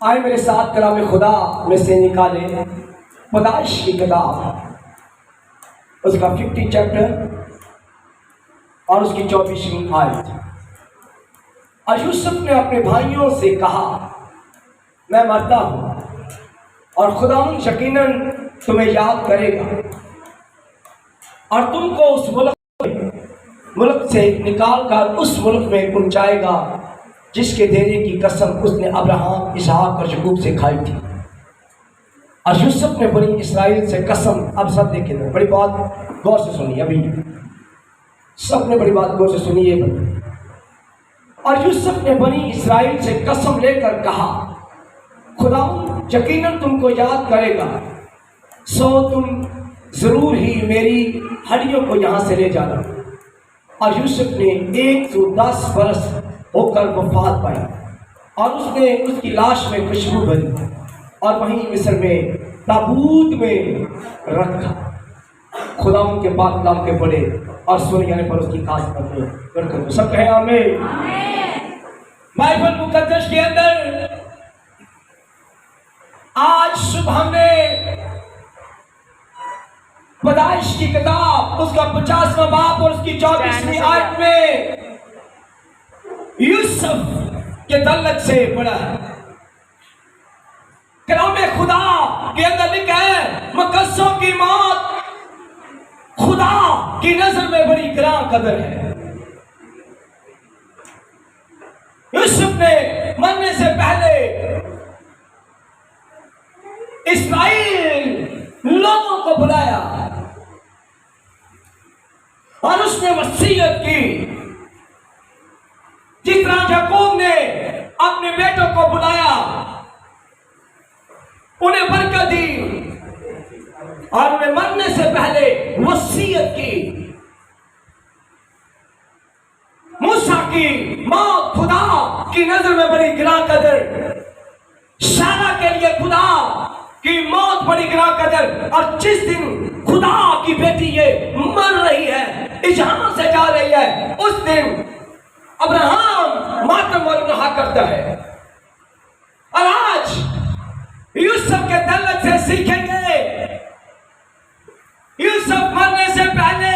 आए मेरे साथ कलाम खुदा में से निकाले पैदाइश की किताब, उसका 50 चैप्टर और उसकी 24वीं आयत। और यूसुफ ने अपने भाइयों से कहा, मैं मरता हूँ और खुदा यकीनन तुम्हें याद करेगा और तुमको उस मुल्क से निकाल कर उस मुल्क में पहुंचाएगा जिसके देने की कसम उसने अब्राहम, इसहाक और याकूब से खाई थी। और यूसुफ ने बनी इस्राएल से कसम, अब सब देखे ना, बड़ी बात गौर से सुनिए, अभी सबने बड़ी बात गौर से सुनिए। और यूसुफ ने बनी इस्राएल से कसम लेकर कहा, खुदा यकीनन तुमको याद करेगा, सो तुम जरूर ही मेरी हड्डियों को यहाँ से ले जाना। और यूसुफ ने 110 बरस होकर वफात पाई और उसने उसकी लाश में खुशबू भरी और वहीं मिस्र में ताबूत में रखा। खुदा उनके पाक नाम के पड़े और सूर्य आने पर उसकी खास करते सब कहे आमीन। बाइबल मुकद्दस के अंदर आज सुबह में पैदाइश की किताब उसका 50वां बाब और उसकी 24वीं आयत में यूसुफ के तल्लक से पढ़ा है। कलाम खुदा के अंदर लिखा है, मुकद्दसों की मौत खुदा की नजर में बड़ी ग्रां कदर है। यूसुफ ने मरने से पहले इस्राएल लोगों को बुलाया और उसने वसीयत की, जिस तरह याकूब ने अपने बेटों को बुलाया, उन्हें बरकत दी और उन्हें मरने से पहले वसीयत की। मूसा की मौत खुदा की नजर में बड़ी गिरा कदर, सारा के लिए खुदा की मौत बड़ी गिरा कदर। और जिस दिन खुदा की बेटी ये मर रही है, इस जहां से जा रही है, उस दिन अब्राहम मातम और नहा करता है। और आज यूसुफ के तल्लक से सीखेंगे, यूसुफ मरने से पहले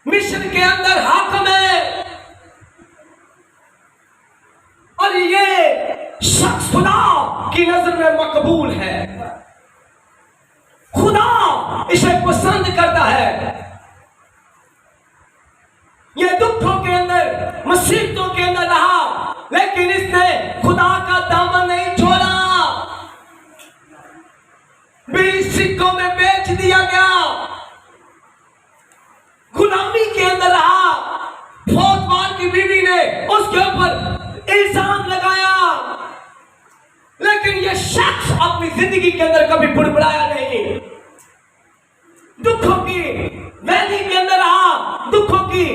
मिस्र के अंदर हाकिम है और ये शख्स खुदा की नजर में मकबूल है, खुदा इसे पसंद करता है। ये दुखों के अंदर, मुसीबतों के अंदर रहा, लेकिन इसने खुदा का दामन नहीं छोड़ा। 20 सिक्कों में बेच दिया गया, गुलामी के अंदर रहा। फौजदार की बीवी ने उसके ऊपर इल्जाम लगाया, लेकिन यह शख्स अपनी जिंदगी के अंदर कभी बुड़बुड़ाया नहीं। दुखों की वैली के अंदर रहा, दुखों की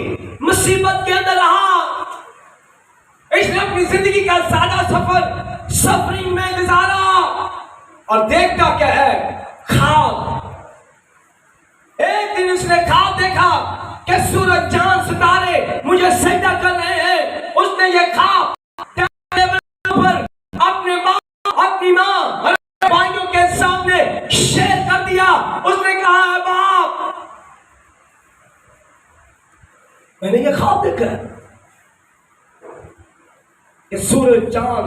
मुसीबत के अंदर रहा। इसने अपनी जिंदगी का सादा सफर सफरिंग में गुजारा और देखता क्या है, ख्वाब। एक दिन उसने ख्वाब देखा कि सूरज, चांद, सितारे मुझे सजदा कर रहे हैं। उसने ये ख्वाब अपनी माँ और भाइयों के सामने शेयर कर दिया। उसने कहा, बाप, मैंने ये ख्वाब देखा कि सूरज, चांद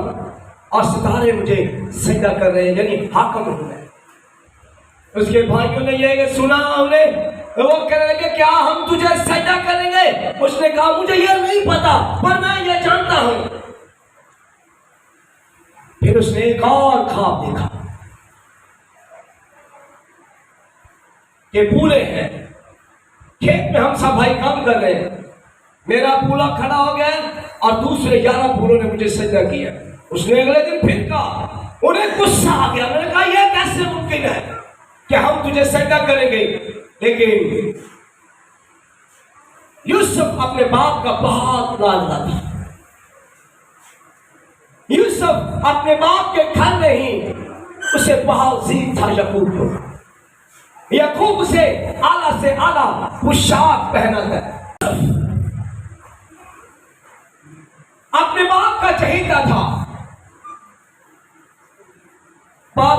और सितारे मुझे सजदा कर रहे हैं, यानी हाकिम हूं मैं। उसके भाइयों ने ये सुना, उन्हें वो कहने लगे, क्या हम तुझे सजदा करेंगे? उसने कहा, मुझे ये नहीं पता, पर मैं ये जानता हूं। फिर उसने एक और ख्वाब देखा कि पूले हैं, खेत में हम सब भाई काम कर रहे हैं, मेरा पूला खड़ा हो गया और दूसरे 11 पूलों ने मुझे सजदा किया। उसने अगले दिन फिर कहा, उन्हें गुस्सा आ गया। मैंने कहा, यह कैसे मुमकिन है कि हम तुझे सजदा करेंगे? लेकिन यूसुफ अपने बाप का बहुत लाडला था। यूसुफ अपने बाप के घर में ही उसे बहुत जीत था। याकूब उसे आला से आला पोशाक पहना था। अपने बाप का चहेता था।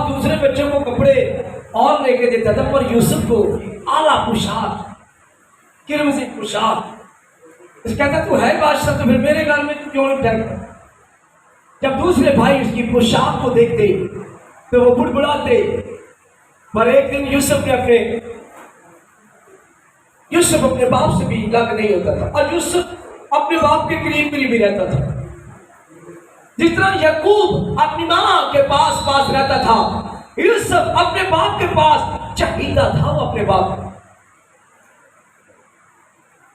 बाप दूसरे बच्चों को कपड़े और लेके देता था, पर यूसुफ को आला पोशाक, किरमजी पोशाक। कहता तू है बादशाह, तो फिर मेरे घर में तू क्यों नहीं ठहरता? जब दूसरे भाई उसकी पोशाक को देखते तो वो बुड़बुड़ाते। पर एक दिन यूसुफ अपने बाप से भी अलग नहीं होता था, और यूसुफ अपने बाप के करीब ही रहता था। जिस तरह याकूब अपनी माँ के पास रहता था, यूसुफ अपने बाप के पास चाहिदा था वो अपने बाप।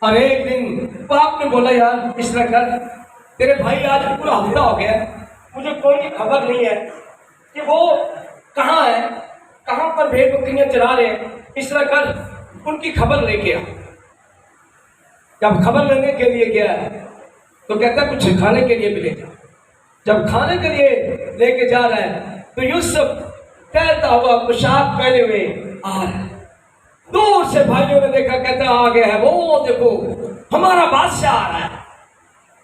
और एक दिन बाप ने बोला, यार इस तरह कर, तेरे भाई आज पूरा हफ्ता हो गया, मुझे कोई खबर नहीं है कि वो कहाँ है, कहाँ पर भेड़ बकरियां चरा रहे हैं। इस तरह कर, उनकी खबर लेके आ। जब खबर लेने के लिए गया तो कहता कुछ खाने के लिए मिलेगा। जब खाने के लिए लेके जा रहा है तो यूसुफ तैरता हुआ पोशाक पहने हुए आ रहा है। दूर से भाइयों ने देखा, कहता आ गया है, वो देखो हमारा बादशाह आ रहा है,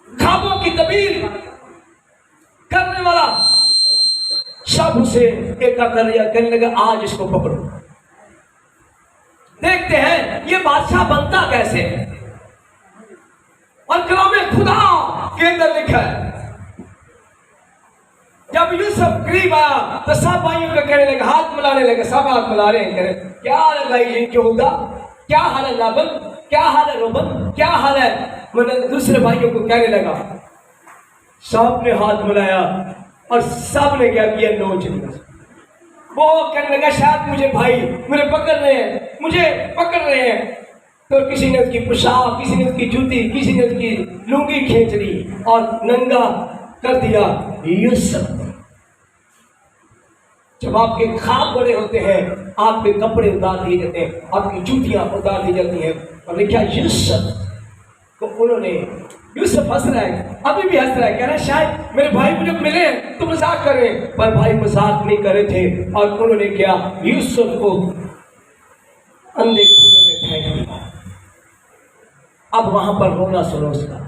ख्वाबों की तबीर करने वाला। सब उसे एका कर लिया, कहने लगा आज इसको पकड़ो, देखते हैं ये बादशाह बनता कैसे। और कलामे खुदा के अंदर लिखा है, जब यूसुफ करीब आया तो सब भाइयों को कहने लगे, हाथ मिलाने लगे। सब हाथ मिला रहे हैं, कह रहे क्या हाल है भाई यहूदा, क्या हाल है लाबन, क्या हाल है रोबन, क्या हाल है। मतलब दूसरे भाइयों को कहने लगा, सब ने हाथ मिलाया और सब ने क्या किया, नोच लिया। वो कहने लगा शायद मुझे पकड़ रहे हैं। तो किसी ने उसकी पोशाक, किसी ने उसकी जूती, किसी ने उसकी लुंगी खींच ली और नंगा कर दिया यूसुफ। जब आपके ख्वाब बड़े होते हैं, आपके कपड़े उतार दिए जाते हैं, आपकी जूतियां उतार दी जाती हैं। और देखा यूसुफ को उन्होंने, यूसुफ हंस रहा है, अभी भी हंस रहा है, कह रहा है शायद मेरे भाई मुझे मिले तो मजाक कर रहे हैं, पर भाई मजाक नहीं कर रहे थे। और उन्होंने क्या, यूसुफ को अंधे कुएं में फेंक दिया। अब वहां पर रोना सुनो उसका।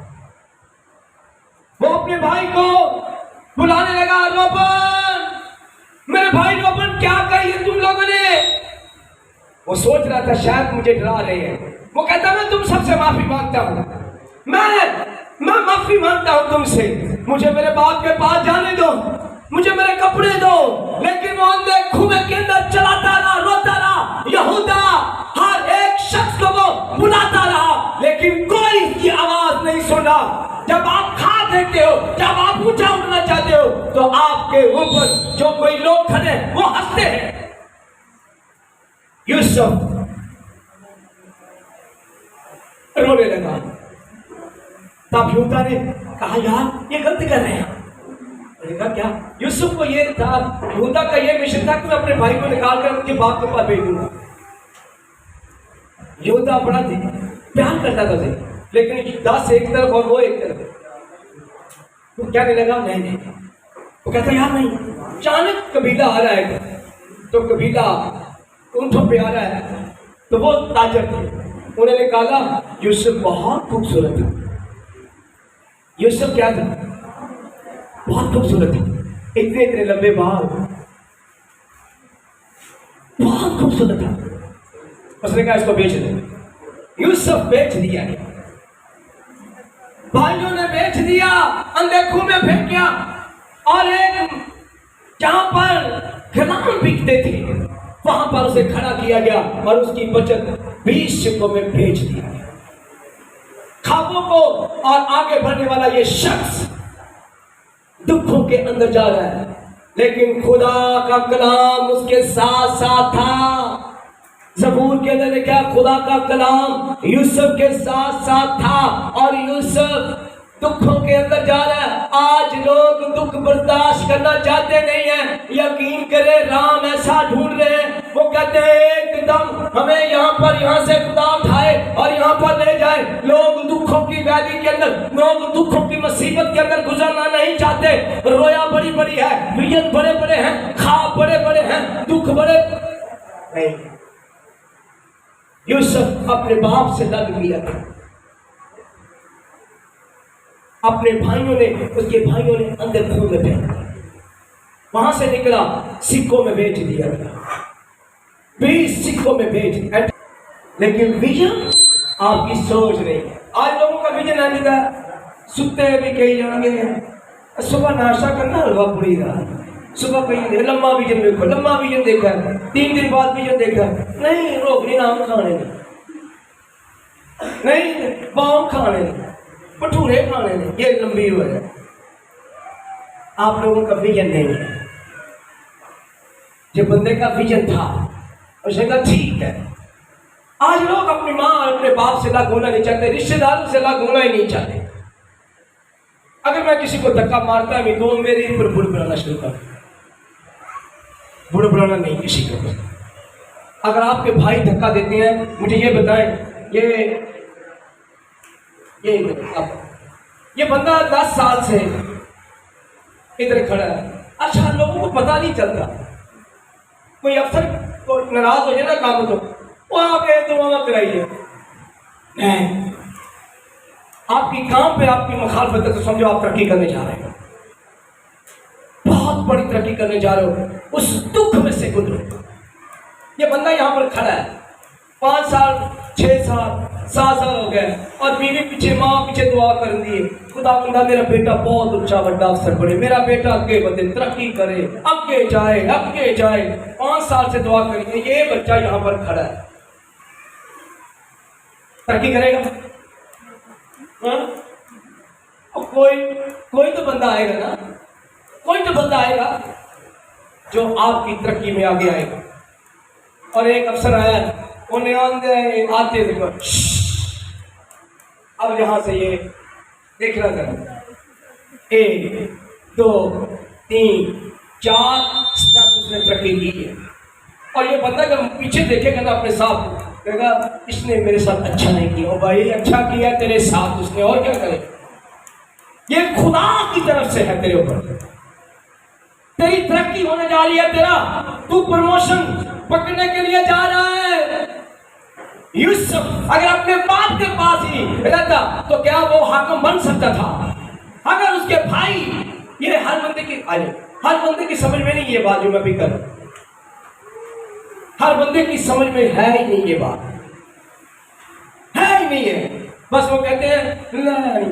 वो अपने भाई को बुलाने लगा, रोबन, मेरे भाई रोबन, क्या कही तुम लोगों ने। वो सोच रहा था शायद मुझे डरा रहे हैं। वो कहता मैं तुम सबसे माफी मांगता हूं, मैं माफी मांगता हूं तुमसे, मुझे मेरे बाप के पास जाने दो, मुझे मेरे कपड़े दो। लेकिन वो अंधे कुएं के अंदर चलाता रहा, रोता रहा। यहूदा हर एक शख्स को वो बुलाता रहा, लेकिन कोई इसकी आवाज नहीं सुना। जब आप खा देखते हो, जब आप ऊंचा उठना चाहते हो, तो आपके ऊपर जो कोई लोग खड़े वो हंसते हैं। यूसुफ रोने लगा। तब यहूदा ने कहा, यार ये गलती कर रहे हैं। देखा क्या, यूसुफ को ये था, यहूदा का ये मिशन था कि मैं अपने भाई को निकाल कर उनके बाप के पास भेज दूंगा। यहूदा बड़ा प्यार करता था उसे, लेकिन 10 एक तरफ और वो एक तरफ। तो क्या कहने लगा, नहीं। वो कहता यार नहीं। अचानक कबीला आ रहा है, तो कबीला ऊंटों पे आ रहा है, तो वो ताजर थे, उन्होंने कहा यूसुफ बहुत खूबसूरत था। यूसुफ क्या था, बहुत खूबसूरत था, इतने लंबे बाल, बहुत खूबसूरत था। उसने कहा इसको बेच दे। यूसुफ बेच दिया, भाइयों ने बेच दिया, अंधे कुएं में फेंक दिया। और एक जहां पर गुलाम बिकते थे वहां पर उसे खड़ा किया गया और उसकी बचत 20 सिक्कों में बेच दिया गया। ख्वाबों को और आगे बढ़ने वाला ये शख्स दुखों के अंदर जा रहा है, लेकिन खुदा का कलाम उसके साथ साथ था। ज़बूर के अंदर लिखा, खुदा का कलाम यूसुफ के साथ साथ था और यूसुफ दुखों के अंदर जा रहा है। आज लोग दुख बर्दाश्त करना चाहते नहीं है। यकीन करे, राम ऐसा ढूंढ रहे हैं, वो कहते हैं एकदम हमें यहाँ से खुदा उठाए और यहाँ पर ले जाए। लोग दुखों की वैली के अंदर, लोग दुखों की मुसीबत के अंदर गुजरना नहीं चाहते। रोया बड़ी बड़ी है, विजन बड़े बड़े हैं, ख्वाब बड़े बड़े हैं, दुख बड़े नहीं। यूसुफ अपने बाप से लग गया था। अपने भाइयों ने, उसके भाइयों ने अंदर कुएं में फेंक दिया। वहां से निकला, सिक्कों में बेच दिया गया, 20 सिक्कों में बेच दिया। लेकिन विजन आपकी सोच नहीं है। आज लोगों का विजन है निका, सुते भी कई जाएंगे, सुबह नाश्ता करना हलवा पूरी रहा, सुबह कहीं लंबा विजन देखो, लंबा विजन देखा, 3 दिन बाद विजन देखा, नहीं रोकनी नाम खाने नहीं, बाम खाने भटूरे खाने ने, ये लंबी हो है। आप लोगों का विजन नहीं है। जो बंदे का विजन था उसने कहा ठीक है। आज लोग अपनी माँ और अपने बाप से लाख होना नहीं चाहते, रिश्तेदारों से लाख होना ही नहीं चाहते। अगर मैं किसी को धक्का मारता भी तो मेरे ऊपर बुड़बुड़ाना शुरू कर, बुड़बुड़ाना नहीं किसी को। अगर आपके भाई धक्का देते हैं, मुझे ये बताएं, ये बंदा 10 साल से इधर खड़ा है। अच्छा, लोगों को पता नहीं चलता, कोई अफसर को नाराज हो जाए ना काम तो वो आके दुआ कराइए, नहीं, आपकी काम पे आपकी मुखालफत है तो समझो आप तरक्की करने जा रहे हो, बहुत बड़ी तरक्की करने जा रहे हो। उस दुख में से गुजरो। ये बंदा यहाँ पर खड़ा है, 5 साल 6 साल 7 साल हो गए और बीवी पीछे माँ पीछे दुआ कर दी, खुदा बंदा मेरा बेटा बहुत ऊंचा बड़ा अफसर बने, मेरा बेटा आगे बढ़े, तरक्की करे, आगे जाए आगे जाए। 5 साल से दुआ करिए, ये बच्चा यहाँ पर खड़ा है, तरक्की करेगा? कोई तो बंदा आएगा ना, कोई तो बंदा आएगा जो आपकी तरक्की में आगे आएगा। और एक अफसर आया, उन्हें आते देखो, अब यहां से ये देखना करो, 1 2 3 4 स्टेप उसने तरक्की की है। और ये बंदा जब पीछे देखेगा ना अपने साथ, कहेगा इसने मेरे साथ अच्छा नहीं किया। भाई अच्छा किया तेरे साथ उसने, और क्या करे? ये खुदा की तरफ से है तेरे ऊपर, तेरी तरक्की होने जा रही है, तेरा तू प्रमोशन पकड़ने के लिए जा रहा है। यूसुफ अगर अपने बाप के पास ही रहता तो क्या वो हाकिम बन सकता था? अगर उसके भाई, ये हर बंदे की समझ में नहीं ये बात जो मैं भी कर, हर बंदे की समझ में है ही नहीं ये बात, है ही नहीं है। बस वो कहते हैं नहीं,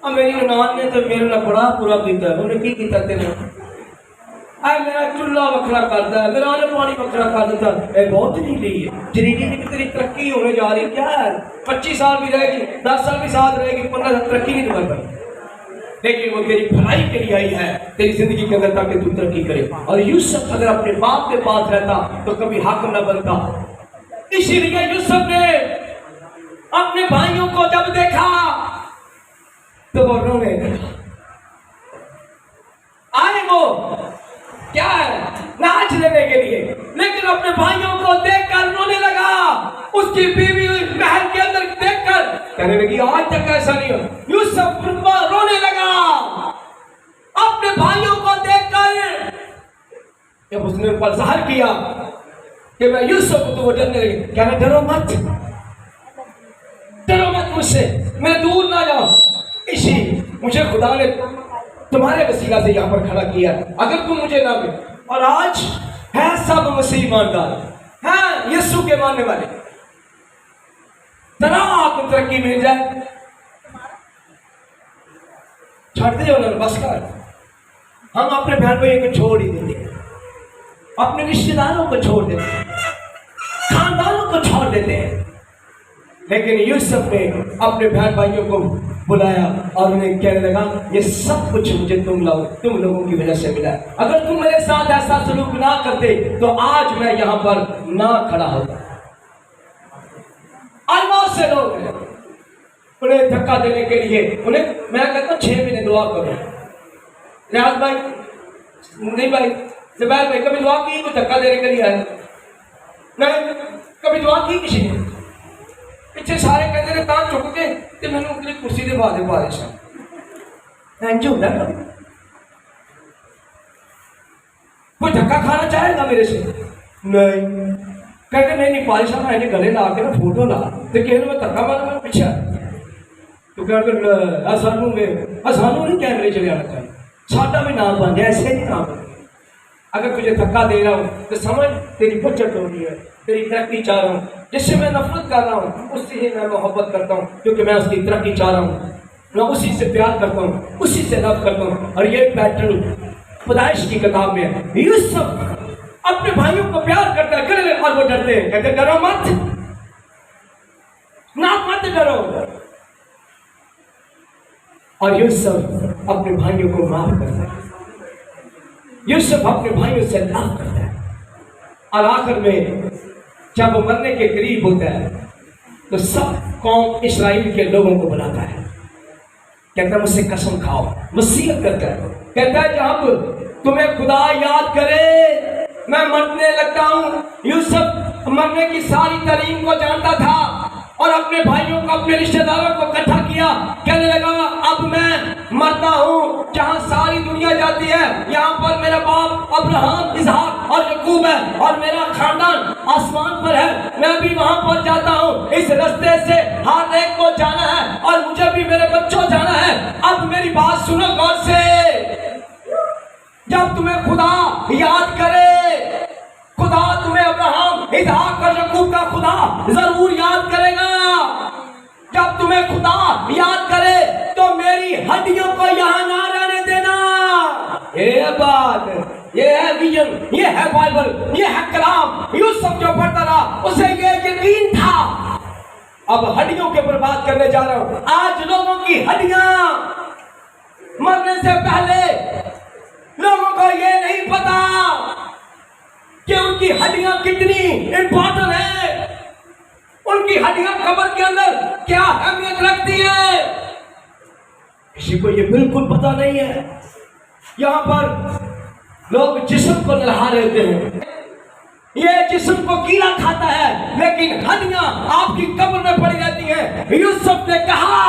मेरी ननान ने तो मेरे ना बड़ा पूरा किया, उन्हें की किया तेरे, मेरा चूल्हा वखरा करता है, मेरा पानी वखरा कर देता है, बहुत जरीली है, जरीली की तेरी तरक्की होने जा रही क्या है? 25 साल भी रहेगी, 10 साल भी साथ रहेगी, 15 साल तरक्की नहीं कर पाई, लेकिन वो तेरी भलाई के लिए आई है, तेरी जिंदगी के अंदर ताकि तू तरक्की करे। और यूसुफ अगर अपने बाप के पास रहता तो कभी हाकिम न बनता। इसीलिए यूसुफ ने अपने भाइयों को जब देखा तो वो रोने लगा। आए वो क्या है, नाच लेने के लिए, लेकिन अपने भाइयों को देखकर रोने लगा। उसकी बीवी महल के अंदर देखकर कहने लगी आज तक ऐसा नहीं हो। यूसुफ रोने लगा अपने भाइयों को देखकर। जब उसने ऊपर ज़ाहिर किया कि मैं यूसुफ, तो वो डरने लगी, कहने डरो मत मुझसे, मैं दूर ना जाओ। इसी मुझे खुदा ने तुम्हारे वसीला से यहाँ पर खड़ा किया, अगर तुम मुझे ना मिले। और आज है सब मसीह ईमानदार, हैं यीशु के मानने वाले, तना आपको तरक्की मिल जाए, छोड़ दे उन्होंने, बस कर। हम अपने बहन भाइयों को छोड़ ही देते हैं, अपने रिश्तेदारों को छोड़ देते हैं, खानदानों को छोड़ देते हैं। लेकिन यूसुफ ने अपने बहन भाइयों को बुलाया और उन्हें कहने लगा ये सब कुछ मुझे तुम लोगों की वजह से मिला है। अगर तुम मेरे साथ ऐसा सलूक ना करते तो आज मैं यहाँ पर ना खड़ा होता। आज बहुत से लोग हैं, उन्हें धक्का देने के लिए, उन्हें मैं कहता हूँ 6 महीने दुआ करो। रियाज भाई, नहीं भाई, जुबैर भाई, कभी दुआ की? कोई धक्का देने के लिए आए नहीं, कभी दुआ की किसी ने? पिछले सारे कहते ने तां चुक के ते मैंने उतली कुर्सी दे बाद बारिश इंज होता कभी? कोई धक्का खाना चाहेगा मेरे से? नहीं, कहते नहीं बारिश आने गले ला के ना फोटो ला तो किसी मैं धक्का मारा, मैं पीछे तो कह सानू नहीं कैमरे च लिया चाहिए, साडा भी नाम बन गया, ऐसे नहीं नाम बन गया। अगर तुझे धक्का दे रहा हूँ तो समझ तेरी बचत हो रही है, तेरी तरक्की चाह रहा हूँ। जिससे मैं नफरत कर रहा हूँ उससे ही मैं मोहब्बत करता हूँ, क्योंकि मैं उसकी तरक्की चाह रहा हूँ। मैं उसी से प्यार करता हूँ, उसी से लव करता हूँ। और ये पैटर्न पैदाइश की किताब में है। यूसुफ अपने भाइयों को प्यार करता है, करे और वो डरते हैं, कहते डरो मत, ना मत डरो। और यूसुफ अपने भाइयों को माफ करता है, यूसुफ अपने भाइयों से लव करता है। और आखिर में जब वो मरने के करीब होता है तो सब कौम इस्राएल के लोगों को बुलाता है, कहता है मुझसे कसम खाओ, वसीयत करता है, कहता है जब तुम्हें खुदा याद करे मैं मरने लगता हूँ। यूसुफ मरने की सारी तालीम को जानता था और अपने भाइयों को, अपने रिश्तेदारों को इकट्ठा किया, कहने लगा अब मैं मरता हूँ जहाँ सारी दुनिया जाती है, यहाँ पर मेरा बाप अब्राहम, इसहाक और याकूब है और मेरा खानदान आसमान पर है, मैं भी वहाँ पर जाता हूँ। इस रास्ते से हर एक को जाना है और मुझे भी मेरे बच्चों जाना है। अब मेरी बात सुनो गौर से, जब तुम्हें खुदा याद करे, खुदा तुम्हें अब्राहम, इसहाक और याकूब का खुदा जरूर याद करेगा। जब तुम्हें खुदा याद करे तो मेरी हड्डियों को यहाँ ना रहने देना। ये बात, ये है विजन, ये है बाइबल, ये है कलाम। यूसुफ जो पढ़ता रहा उसे ये यकीन था अब हड्डियों के ऊपर बात करने जा रहा हूं। आज लोगों की हड्डियां मरने से पहले लोगों को ये नहीं पता कि उनकी हड्डियां कितनी इंपॉर्टेंट है, उनकी हड्डियां कब्र के अंदर क्या अहमियत रखती है, किसी को ये बिल्कुल पता नहीं है। यहाँ पर लोग जिस्म को नल्हा रहे होते हैं, ये जिस्म को कीड़ा खाता है, लेकिन हड्डियां आपकी कब्र में पड़ी रहती हैं। यूसुफ ने कहा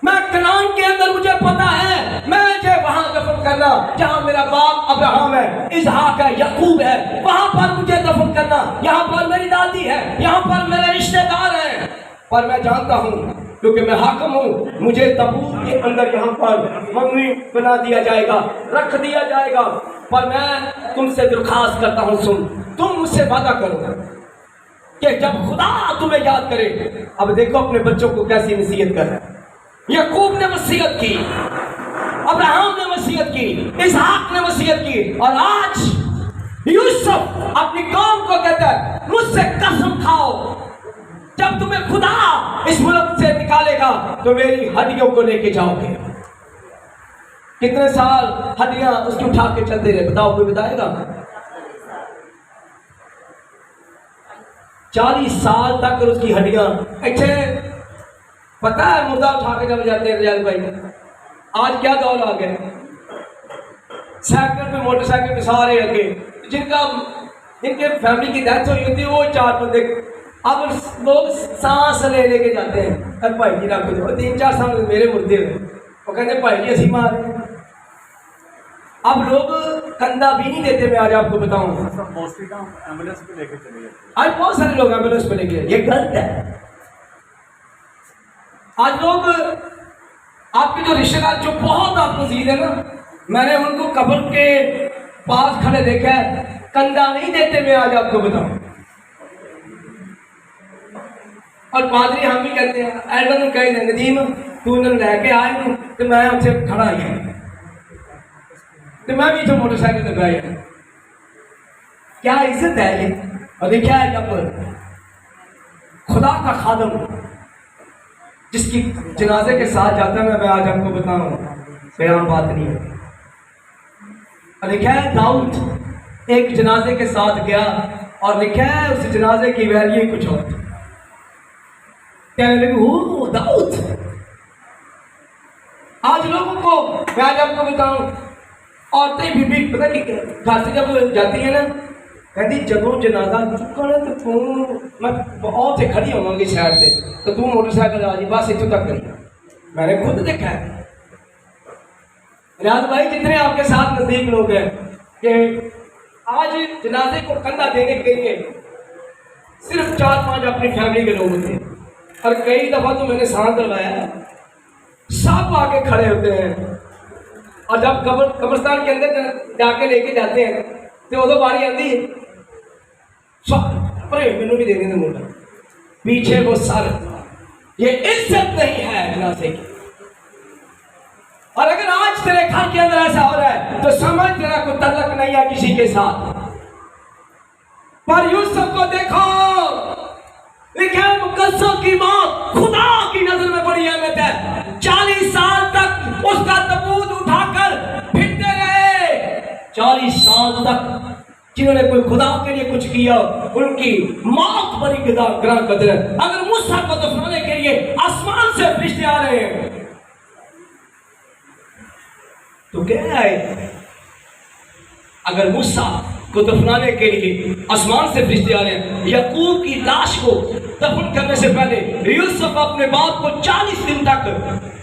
मैं कनान के अंदर, मुझे पता है मैं वहां दफन करना जहां मेरा बाप अब्राहम है, इसहाक है, याकूब है, वहां पर मुझे दफन करना। यहाँ पर मेरी दादी है, यहाँ पर मेरे रिश्तेदार हैं, पर मैं जानता हूँ क्योंकि मैं हाकिम हूँ, मुझे तबूत के अंदर यहाँ पर मम्मी बना दिया जाएगा, रख दिया जाएगा। पर मैं तुमसे दरखास्त करता हूँ, सुन, तुम मुझसे वादा करो कि जब खुदा तुम्हें याद करे। अब देखो अपने बच्चों को कैसी नसीहत कर रहा है। याकूब ने वसीयत की, अब्राहम ने वसीयत की, इसहाक ने वसीयत की, और आज यूसुफ अपनी कौम को कहता है मुझसे कसम खाओ जब तुम्हें खुदा इस मुल्क से निकालेगा तो मेरी हड्डियों को लेके जाओगे। कितने साल हड्डियां उसकी उठा के चलते रहे, बताओ, कोई बताएगा? 40 साल तक उसकी हड्डियां अच्छे, पता है मुर्दा उठा के जब जाते हैं रियाज भाई, आज क्या दौर आ गया, साइकिल पे, मोटरसाइकिल पे सारे आगे, जिनके फैमिली की डेथ हुई होती है वो 4 बंदे, अब लोग सांस ले लेके जाते हैं। अब भाई जी रख दो, 3-4 साल मेरे मुर्दे हुए, वो कहते भाई जी असी मार। अब लोग कंधा भी नहीं देते। मैं आज आपको बताऊं, एम्बुलेंस पे लेके चले गए, आज बहुत सारे लोग एम्बुलेंस पे लेके, ये गलत है। आज लोग आपके जो रिश्तेदार जो बहुत आपको अजीज है ना, मैंने उनको कब्र के पास खड़े देखा है, कंधा नहीं देते। मैं आज आपको बताऊं, और पादरी हम भी कहते हैं एडम कही नदीम तू लैके आए तो मैं उसे खड़ा ही, तो मैं भी तो मोटरसाइकिल पे गया, क्या इज्जत है ये। और देखा है जब खुदा का खादम जिसकी जनाजे के साथ जाता है, मैं आज आपको बताऊं कोई आम बात नहीं है। और लिखा है दाऊद एक जनाजे के साथ गया और लिखा है उस जनाजे की वैल्यू ही कुछ और, कहने लगे वो दाऊद। आज लोगों को मैं आज आपको बताऊं, औरतें भी पता नहीं घर से जब जाती है ना, कहती जब जनाजा चुका ना तो तू, मैं बहुत से खड़ी होंगी साइड से, तो तू मोटरसाइकिल आ जी बस इतों तक करी। मैंने खुद देखा है राज भाई, जितने आपके साथ नजदीक लोग हैं, कि आज जनाजे को कंधा देने के लिए सिर्फ 4-5 अपनी फैमिली के लोग होते हैं, और कई दफा तो मैंने सांस करवाया, सब आके खड़े होते हैं, और जब कब्रिस्तान के अंदर जाके लेके जाते हैं तो उदो बारी आती है अरे मैनू भी दे देंगे मुंडा पीछे वो सर। ये इज्जत नहीं है जनाजे की। और अगर आज तेरे घर के अंदर ऐसा हो रहा है तो समझ तेरा कोई तल्लक नहीं है किसी के साथ। पर यूसुफ को देखो, लिखा है मुकद्दसों की मौत खुदा की नजर में बड़ी अहमियत है। 40 साल तक उसका तबूत उठाकर फिरते रहे। 40 साल तक जिन्होंने कोई खुदा के लिए कुछ किया उनकी मौत बड़ी ग्रहण कदर है। अगर मूसा को दफनाने के लिए आसमान से फरिश्ते आ रहे हैं तो क्या है? अगर मूसा को दफनाने के लिए आसमान से फरिश्ते आ रहे हैं, याकूब की लाश को दफन करने से पहले यूसुफ अपने बाप को 40 दिन तक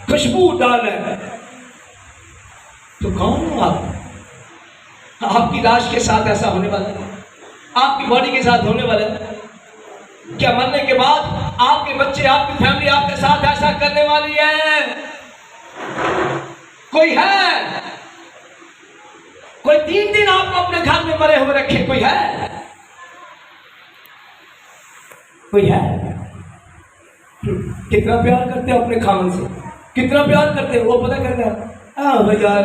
खुशबू डाल रहे हैं, तो कौन हो आप? आपकी लाश के साथ ऐसा होने वाला है, आपकी बॉडी के साथ होने वाला है। क्या मरने के बाद आपके बच्चे, आपकी फैमिली आपके साथ ऐसा करने वाली है? कोई है? कोई 3 दिन आपको अपने घर में मरे हुए रखे? कोई है? कोई है? कितना प्यार करते हो अपने खामन से, कितना प्यार करते हो वो पता करना। हाँ भाई यार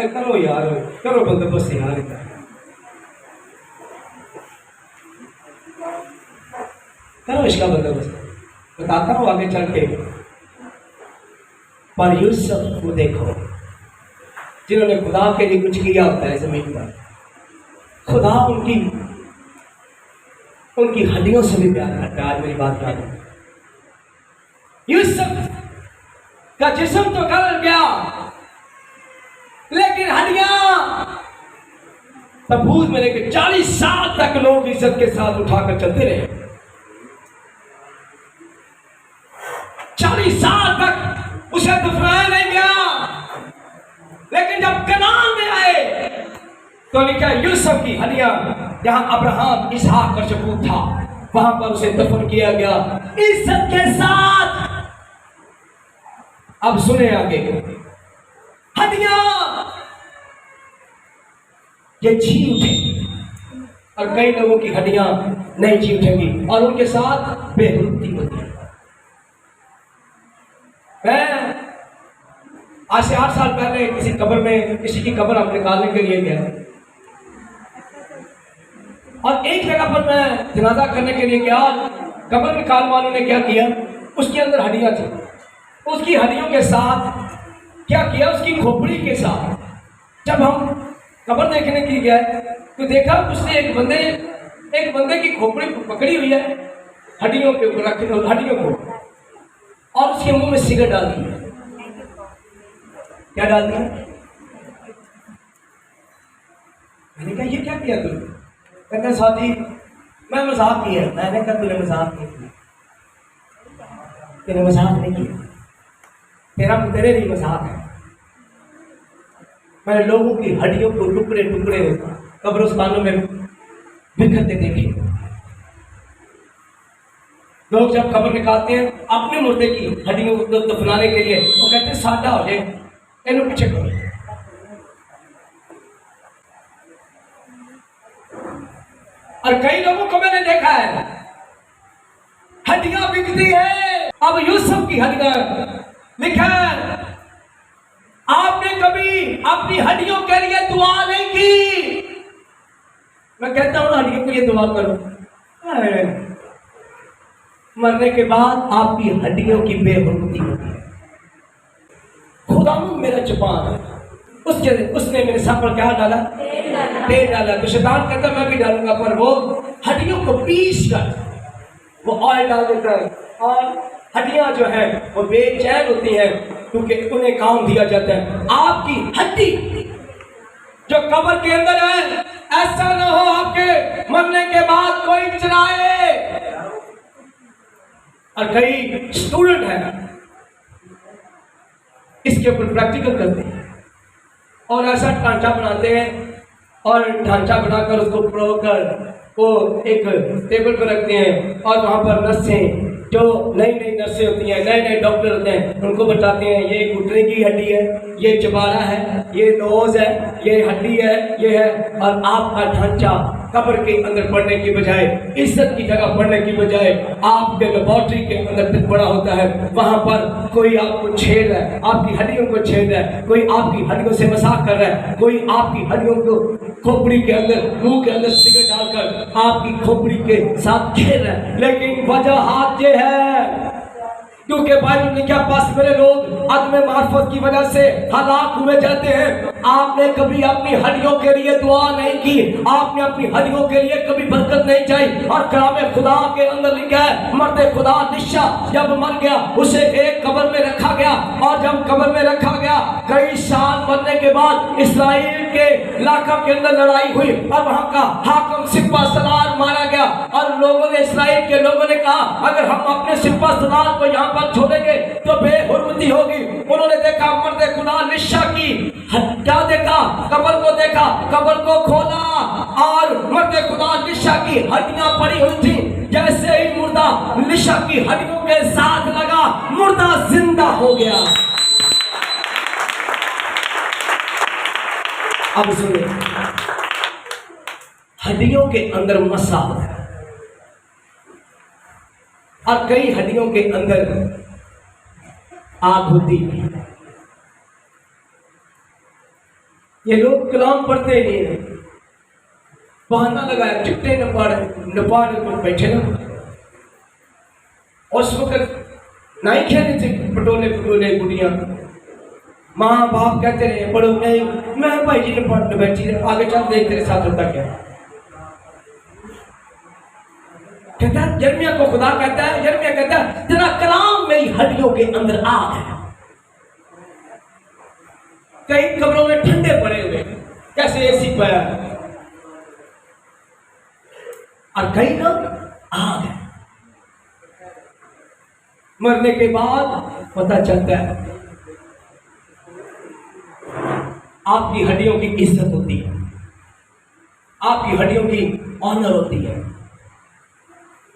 करो यार, करो बंदोबस्त यार, करो इसका बंदोबस्त, बताता हूँ आगे चल के। पर यूसुफ को देखो, जिन्होंने खुदा के लिए कुछ किया होता है जमीन पर, खुदा उनकी हड्डियों से भी प्यार करता है। आज मेरी बात याद है, यूसुफ का जिस्म तो गल गया लेकिन हड्डियां तबूत में लेकर 40 साल तक लोग इज्जत के साथ उठाकर चलते रहे। 40 साल तक उसे दफनाया नहीं गया, लेकिन जब कनान में आए तो लिखा यूसुफ की हड्डियां जहां अब्राहम, इसहाक और याकूब था वहां पर उसे दफन किया गया इज्जत के साथ। अब सुने आगे, हड्डियां ये जी उठेंगी और कई लोगों की हड्डियां नहीं जी उठेंगी और उनके साथ बेहुरमती होती है। मैं आज से 8 साल पहले किसी की कब्र हम निकालने के लिए गया और एक जगह पर मैं जनाजा करने के लिए गया। कब्र निकालने वालों ने क्या किया, उसके अंदर हड्डियां थी, उसकी हड्डियों के साथ क्या किया, उसकी खोपड़ी के साथ जब हम कब्र देखने के लिए गए तो देखा उसने एक बंदे की खोपड़ी पकड़ी हुई है हड्डियों के ऊपर, हड्डियों को, और उसके मुंह में सिगरेट डाल दी है। क्या डाल दिया? मैंने कहा ये क्या किया तुमने? कहते साथी मैं मजाक किया। मैंने कहा तूने मजाक नहीं किया, तेरे मजाक नहीं किया, तेरे लिए मजाक है। मैंने लोगों की हड्डियों को टुकड़े टुकड़े कब्रिस्तानों में बिखरते देखे। लोग जब कब्र निकालते हैं अपने मुर्दे की हड्डियों को दफनाने के लिए, वो कहते हैं सादा हो जाए, इन्हों पीछे करो। और कई लोगों को मैंने देखा है हड्डियां बिकती है। अब यूसुफ की हड्डियां, लिखा है आपने कभी अपनी हड्डियों के लिए दुआ नहीं की। मैं कहता हूं हड्डियों के लिए दुआ करो, मरने के बाद आपकी हड्डियों की बेहुरमती होती है। खुदा मेरा जुबान है, उसने मेरे सर पर क्या डाला? तेल डाला। तो शैतान कहता मैं भी डालूंगा, पर वो हड्डियों को पीस कर वो ऑयल डाल देता है और हड्डियां जो है वो बेचैन होती हैं क्योंकि उन्हें काम दिया जाता है। आपकी हड्डी जो कब्र के अंदर है, ऐसा ना हो आपके मरने के बाद कोई चलाए। और कई स्टूडेंट हैं इसके ऊपर प्रैक्टिकल करते हैं और ऐसा ढांचा बनाते हैं और ढांचा बनाकर उसको प्रो कर वो एक टेबल पर रखते हैं और वहां पर नसें जो नई नई नर्सें होती हैं, नए नए डॉक्टर होते हैं, उनको बताते हैं ये घुटने की हड्डी है, ये चबारा है, ये नोज है, ये हड्डी है, ये है। और आपका ढांचा कब्र के अंदर पड़ने की बजाय, इज्जत की जगह पड़ने की बजाय आपके लेबोरेटरी के अंदर तक बड़ा होता है। वहां पर कोई आपको छेड़ रहा है, आपकी हड्डियों को छेड़ रहा है, कोई आपकी हड्डियों से मजाक कर रहा है, कोई आपकी हड्डियों को खोपड़ी के अंदर, मुंह के अंदर सिगरेट डालकर आपकी खोपड़ी के साथ खेल रहा है। लेकिन वजह हाथ ये है क्योंकि बाइबल में क्या पास मेरे लोग अदम मार्फत की वजह से हलाक हुए जाते हैं। आपने कभी अपनी हड्डियों के लिए दुआ नहीं की, आपने अपनी हड्डियों के लिए कभी बरकत नहीं चाहिए। और कलाम खुदा के अंदर लिखा है मर्द खुदा निशा जब मर गया उसे एक कब्र में रखा गया, और जब कब्र में रखा गया कई साल मरने के बाद इसराइल के इलाका के अंदर लड़ाई हुई और वहां का हाकिम सिपा सलार मारा गया। और लोगों ने, इसराइल के लोगों ने कहा अगर हम अपने सिपा सलार को यहाँ छोड़ेंगे तो बेहुरमती होगी। उन्होंने देखा मर्द खुदा निशा की, क्या देखा? कब्र को देखा, कब्र को खोला और मर्द खुदा निशा की हड्डियां पड़ी हुई थी। जैसे ही मुर्दा निशा की हड्डियों के साथ लगा, मुर्दा जिंदा हो गया। अब सुनिए, हड्डियों के अंदर मसा है और कई हड्डियों के अंदर आग होती है। ये लोग कलाम पढ़ते नहीं है, बहाना लगाया चिट्टे नपाड़े पर बैठे ना। उस वक्त नहीं खेलने थे पटोले पटोले गुड़िया, माँ बाप कहते रहे पढ़ो नहीं, मैं भाई जी ने पढ़ने बैठी रहे, आगे चल देख तेरे साथ होता क्या। कहता है यिर्मयाह को खुदा कहता है, यिर्मयाह कहता है तेरा कलाम मेरी हड्डियों के अंदर आग है। कई कब्रों में ठंडे पड़े हुए, कैसे एसी पाया, और कई ना आग है। मरने के बाद पता चलता है आपकी हड्डियों की इज्जत होती है, आपकी हड्डियों की ऑनर होती है,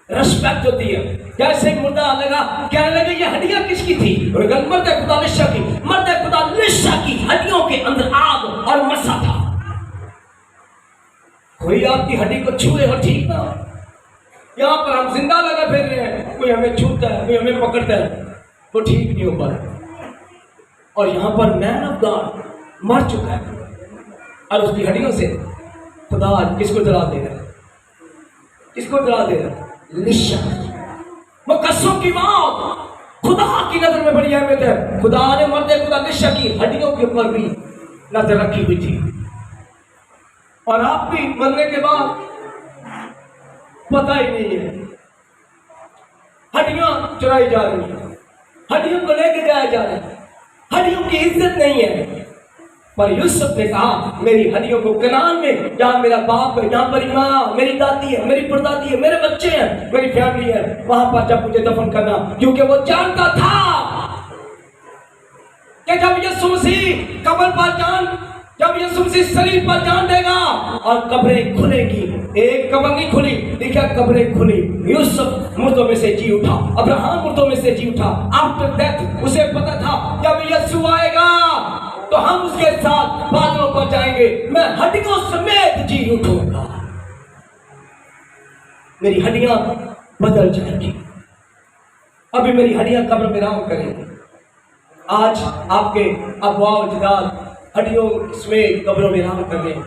रिस्पेक्ट होती है। जैसे मुर्दा लगा, कहने लगे ये हड्डियां किसकी थी? और मर्द खुदा निशा की, मर्द खुदा निशा की हड्डियों के अंदर आग और मसा था। कोई आपकी हड्डी को छुए और ठीक ना, यहाँ पर हम जिंदा लगा फिर रहे हैं, कोई हमें छूता है, कोई हमें पकड़ता है, वो ठीक नहीं हो पाता। और यहाँ पर मैन ऑफ गॉड मर चुका है और उसकी हड्डियों से खुदा किसको जला दे रहा है? किसको जला दे रहा है? निशा, मुकस्सों की मौत खुदा की नजर में बड़ी अहमियत है। खुदा ने मर्द खुदा निशा की हड्डियों के ऊपर भी नजर रखी हुई थी। और आप भी मरने के बाद पता ही नहीं है, हड्डियां चुराई जा रही है, हड्डियों को लेके जाया जा रहा है, हड्डियों की इज्जत नहीं है। पर यूसुफ ने कहा मेरी हड्डियों को कनान में, जहां मेरा बाप है, जहां मेरी माँ, मेरी दादी है, मेरी परदादी है, मेरे बच्चे हैं, मेरी फैमिली है, वहां पर जब मुझे दफन करना, क्योंकि वो जानता था कि जब यीशु मसीह कब्र पर जान, जब यीशु मसीह शरीर पर जान देगा और कब्रें खुलेगी। एक कब्र नहीं खुली, देखा कब्रें खुली। यूसुफ मुर्दों में से जी उठा, अब्राहम मुर्दों में से जी उठा। आफ्टर डेथ उसे पता था जब यीशु आएगा तो हम उसके साथ बादलों पर जाएंगे, मैं हड्डियों समेत जी उठूंगा, मेरी हड्डियां बदल जाएंगी। अभी मेरी हड्डियां कब्र में आराम करेंगी। आज आपके अफवाह अजदाद हड्डियों समेत कब्रों में आराम कर रहे हैं,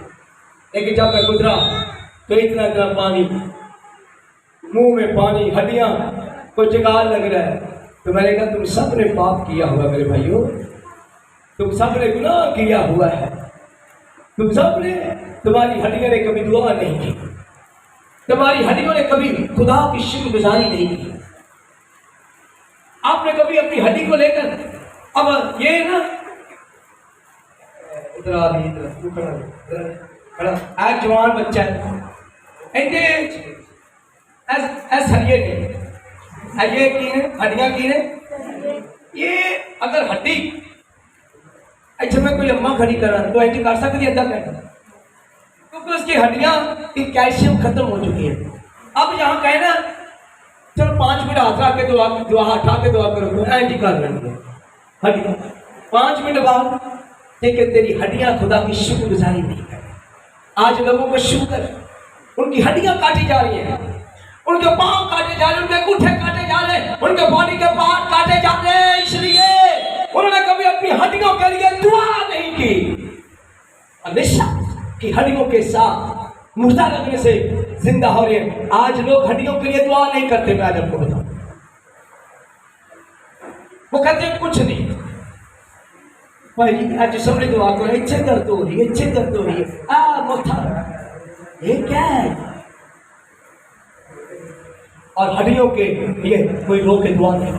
लेकिन जब मैं गुजरा तो इतना इतना पानी, मुंह में पानी, हड्डियां को जगाल लग रहा है। तो मैंने कहा तुम सब ने पाप किया हुआ मेरे भाइयों, तुम सब ने गुनाह किया हुआ है, तुम सब ने, तुम्हारी हड्डियों ने कभी दुआ नहीं की, तुम्हारी हड्डियों ने कभी खुदा की शुक्रगुजारी नहीं की। आपने कभी अपनी हड्डी को लेकर, अब ये ना इधर आ रही, इधर खड़ा, आज जवान बच्चा है, ऐस हड्डियां ने, ये की ने हड्डियां की ने, ये अगर हड्डी अच्छा मैं कोई लम्बा खड़ी करा तो ऐसे कर सकती है अद्धा घंटा, क्योंकि उसकी हड्डियां की कैल्शियम खत्म हो चुकी है। अब यहाँ कहना चलो 5 मिनट हाथ रख के दुआ हटा के दुआ करो, ऐंज ही कर लेंगे हड्डियां। 5 मिनट बाद लेकिन तेरी हड्डियां खुदा की शुक्रगुजारी नहीं कर। आज लोगों को शुगर, उनकी हड्डियां काटी जा रही हैं, उनके पांव काटे जा रहे, उनके अंगूठे काटे जा रहे, उनके बॉडी के पार्ट काटे जा रहे, इसलिए उन्होंने कभी अपनी हड्डियों के लिए दुआ नहीं की। हमेशा की हड्डियों के साथ मुर्दा लगने से जिंदा हो रही है। आज लोग हड्डियों के लिए दुआ नहीं करते। मैं आज आपको बताऊं, वो कहते हैं कुछ नहीं भाई, आज सबने दुआ करो, इच्छे दर्द हो रही है, इच्छे दर्द हो रही है, मोथा ये क्या है। और हड्डियों के लिए कोई रो के दुआ नहीं।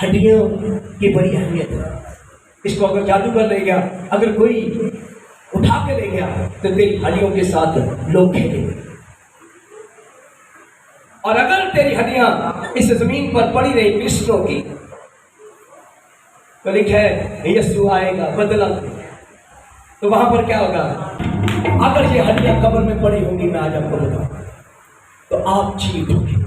हड्डियों की बड़ी अहमियत है। इसको अगर जादूगर ले गया, अगर कोई उठा के ले गया, तो तेरी हड्डियों के साथ लोग खेलेंगे। और अगर तेरी हड्डियां इस जमीन पर पड़ी रही कृष्णों की, तो लिखा है यीशु आएगा बदला, तो वहां पर क्या होगा? अगर ये हड्डियां कब्र में पड़ी होंगी, मैं आज आपको बताऊं, तो आप जीवित होंगे।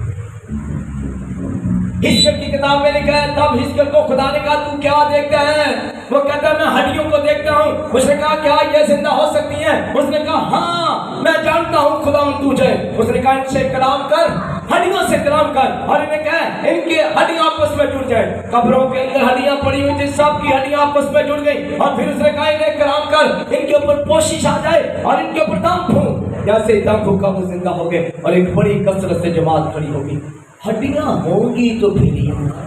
हिजकिय्याह की किताब में लिखा है, तब हिजकिय्याह को खुदा ने कहा तू क्या देखता है? वो कहता है मैं हड्डियों को देखता हूँ। उसने कहा क्या ये जिंदा हो सकती हैं? उसने कहा हाँ मैं जानता हूँ खुदा तुझे। उसने कहा इनसे कलाम कर, हड्डियों से कलाम कर, और इन्हें कहा इनके हड्डियां आपस में जुड़ जाए। कब्रों के अंदर हड्डियां पड़ी हुई थी, सबकी हड्डियां आपस में जुड़ गई। और फिर उसने कहा इन्हें कलाम कर, इनके ऊपर पोशिश आ जाए और इनके ऊपर दम फूंक। जैसे दम फूंका वो जिंदा हो गए और एक बड़ी कसरत से जमात खड़ी होगी। हड्डियां होंगी तो फिर ही होगा।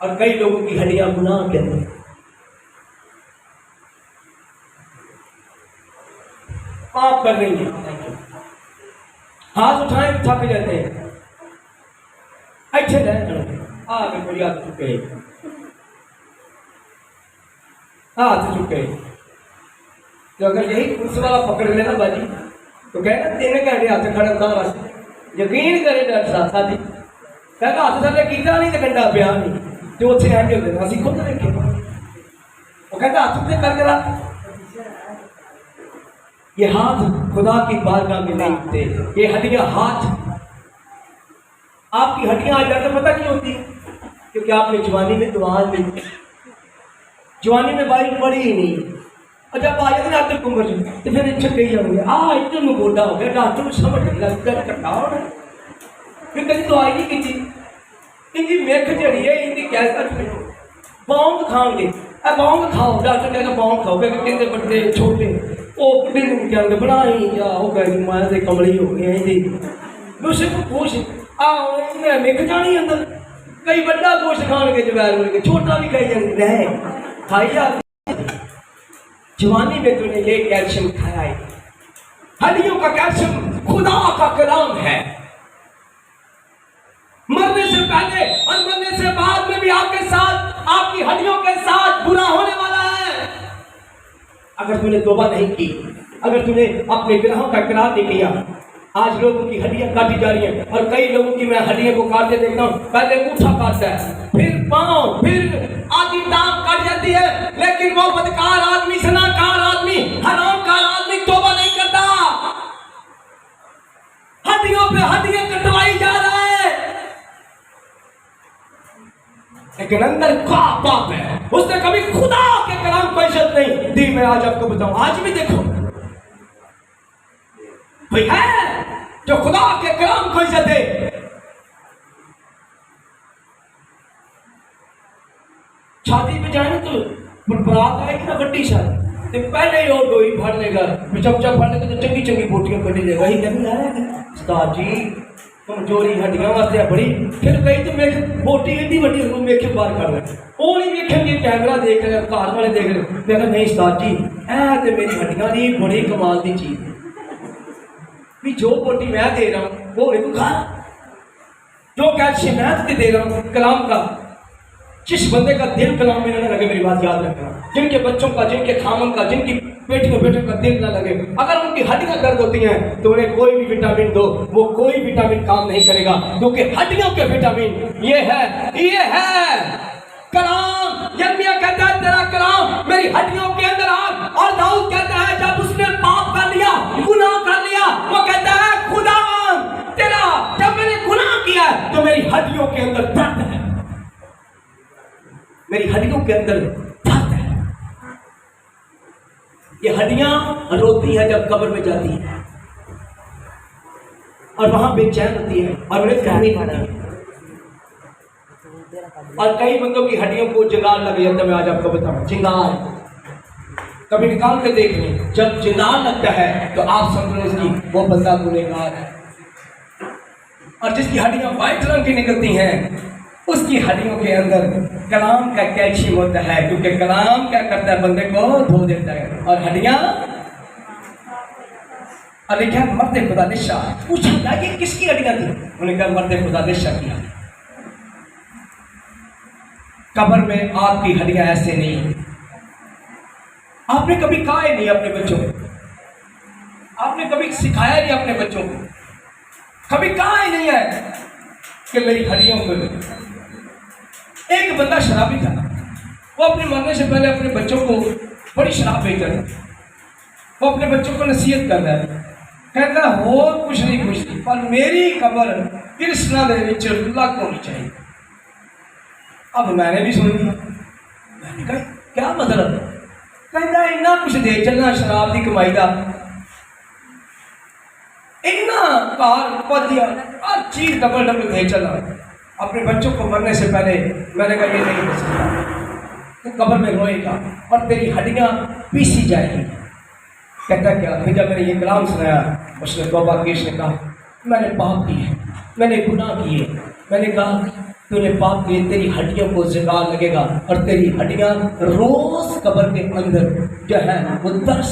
और कई लोगों की हड्डियां गुनाह के अंदर, पाप कर रही है, हाथ उठाए थक जाते हैं, अच्छे आगे कोई हाथ चुके, हाथ चुके। तो अगर यही पुलिस वाला पकड़ लेना बाजी, तो कहना 3 घंटे हाथ खड़ा होता वास्ते यकीन करे डॉक्टर साहब साथी कहना हाथ थले कीता नहीं तो डंडा पिया नहीं, जो उत्थे आ के होते असं खुद देखे। वो कहता हाथ उत्ते करके रख। ये हाथ खुदा की बारगाह में नहीं होते, ये हड्डियां हाथ, आपकी हड्डियां आ जाते पता क्यों होती? क्योंकि आपने जवानी में दुआ नहीं, जवानी में बाइक पड़ी ही नहीं, और जब आ जाते ना आते उम्र तो फिर इच्छा कही जाओगे इतने में गोडा हो गया, डॉक्टर को समझ नहीं लगता कटा हो रहा, फिर कभी दवाई नहीं की थी। इनकी मेख जड़ी है, इनकी कैसा बौंग खाओगे, बौंग खाओ, डॉक्टर कहना बौंग खाओ, कहते बड़े छोटे वो बुढ़े क्या बनाई या वो कह माया से कमली हो गई। दूसरे को पूछ मेख जानी अंदर, कई बड़ा गोश्त खान के जवैर छोटा भी कही जाए खाई जा। जवानी में तूने ये कैल्शियम खाया है, हड्डियों का कैल्शियम खुदा का कलाम है। मरने से पहले और मरने से बाद में भी आपके साथ, आपकी हड्डियों के साथ बुरा होने वाला है। अगर तूने तौबा नहीं की, अगर तूने अपने गुनाहों का इकरार नहीं किया, आज लोगों की हड्डियां काटी जा रही हैं। और कई लोगों की मैं हड्डियों को काटते देखता हूँ, पहले अंगूठा काटता है, फिर पांव, फिर आधी टांग काट जाती है, लेकिन वो बदकार आदमी, सनाकार आदमी, हरामकार आदमी तौबा नहीं करता। हड्डियों पे हड्डियां कटवाई जा रहा है, लेकिन अंदर का पाप है। उसने कभी खुदा के कलाम को इज्जत नहीं दी। मैं आज आपको बताऊं, आज भी देखो कोई है जो खुदा के कलाम को इज्जत दे। शादी पे जाए तो बरात आएगी ना बड्डी शादी, तो पहले ही वो डोई फड़ लेगा, चमचा फड़ लेगा, तो चंगी चंगी बोटियां कटी लेगा। ही कभी उस्ताद जी कमजोरी हड्डियां वास्ते बड़ी, फिर कहीं तो मेरे बोटी एडी बड़ी मेखे बाहर कर ले, वो नहीं देखेंगे, कैमरा देख रहे, घर वाले देख रहे। मैं कहा नहीं उस्ताद जी ऐ तो मेरी हड्डियां की बड़ी कमाल की चीज भी, जो बोटी मैं दे रहा हूँ वो नहीं तू खा, जो कैल्शियम मैं तुझे दे रहा हूँ कलाम का। जिस बंदे का दिल कलाम में ना लगे, मेरी बात याद रखना, जिनके बच्चों का, जिनके खामन का, जिनकी बेटियों बेटों का दिल ना लगे, अगर उनकी हड्डियां दर्द होती हैं तो उन्हें कोई भी विटामिन दो, वो कोई विटामिन काम नहीं करेगा, क्योंकि हड्डियों के विटामिन ये है कलाम। यिर्मयाह कहता है तेरा कलाम मेरी हड्डियों के अंदर आ। और दाऊद कहता है जब उसने पाप कर लिया हड्डियों के अंदर दर्द है, मेरी हड्डियों के अंदर दर्द है। ये हड्डियां रोती है जब कब्र में जाती है और वहां बेचैन होती है और उन्हें कहने पड़ता है। और कई बंदों की हड्डियों को चिंगार लग जाता है। मैं आज आपको बताऊं, चिंगार कभी निकाल के देख लें, जब चिंगार लगता है तो आप समझ लो वो बंदा गुनहगार है। और जिसकी हड्डियां व्हाइट रंग की निकलती हैं उसकी हड्डियों के अंदर कलाम का कैल्शियम होता है, क्योंकि कलाम क्या करता है, बंदे को धो देता है। और हड्डियां और लिखा मर्द खुदा ने शाह। पूछा गया कि किसकी हड्डियां थी? उन्होंने कहा मर्द खुदा ने शाह किया। कब्र में आपकी हड्डियां ऐसे नहीं। आपने कभी कहा ही नहीं अपने बच्चों को, आपने कभी सिखाया नहीं अपने बच्चों को, कभी कहा ही नहीं है कि मेरी हड्डियों को। एक बंदा शराबी था, वो अपने मरने से पहले अपने बच्चों को बड़ी शराब बेचता था। वो अपने बच्चों को नसीहत कर रहा है, कहता हो कुछ नहीं पर मेरी कब्र कृष्णा दे विच लग होनी चाहिए। अब मैंने भी सुन लिया, मैंने कहा क्या मतलब? कहता इन्ना कुछ दे चलना शराब की कमाई का, इन्ना कार पदिया हर चीज डबल डबल दे चलना अपने बच्चों को मरने से पहले। मैंने कहा ये नहीं हो सकता, तो कब्र में रोएगा और तेरी हड्डियां पीसी जाएगी। कहता क्या? फिर जब मैंने ये कलाम सुनाया, उसने तौबा की, उसने कहा मैंने पाप किए, मैंने गुनाह किए। मैंने कहा तूने पाप किए, तेरी हड्डियों को ज़िगार लगेगा और तेरी हड्डियां रोज कब्र के अंदर जो है वो दर्द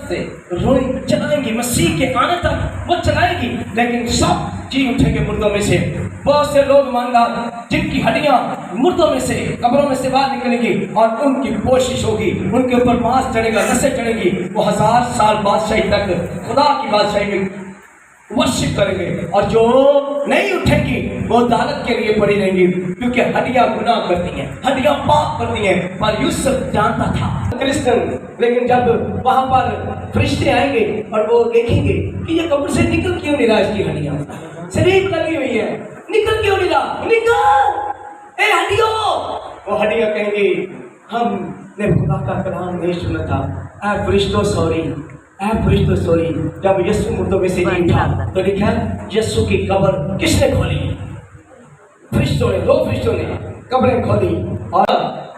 से रोई चलाएंगी। मसीह के आने तक वो चलाएंगी, लेकिन सब जी उठेंगे मुर्दों में से। बहुत से लोग मांगा जिनकी हड्डियां मुर्दों में से, कब्रों में से बाहर निकलेंगी और उनकी कोशिश होगी, उनके ऊपर मांस चढ़ेगा, नसें चढ़ेंगी। वो 1000 साल बादशाही तक खुदा की बादशाही में वर्शिप करेंगे। और जो नहीं उठेंगी वो अदालत के लिए पड़ी रहेंगी, क्योंकि हड्डियां गुनाह करती हैं, हड्डियां पाप करती हैं। पर यूसुफ जानता था क्रिश्चियन, लेकिन जब वहां पर फरिश्ते आएंगे और वो देखेंगे कि ये कब्र से निकल क्यों नहीं रहा, इसकी हड्डियां शरीफ लगी हुई है, निकल क्यों नहीं रहा, निकल ए हड्डियों। वो हड्डियां कहेंगी हमने खुदा का कलाम नहीं सुना था, ऐ फरिश्तों सॉरी, ऐ फरिश्तों सॉरी। जब यीशु मुर्दों में से जी उठा तो लिखा यीशु की कब्र किसने खोली? फरिश्तों ने, 2 फरिश्तों ने कब्रें खोली और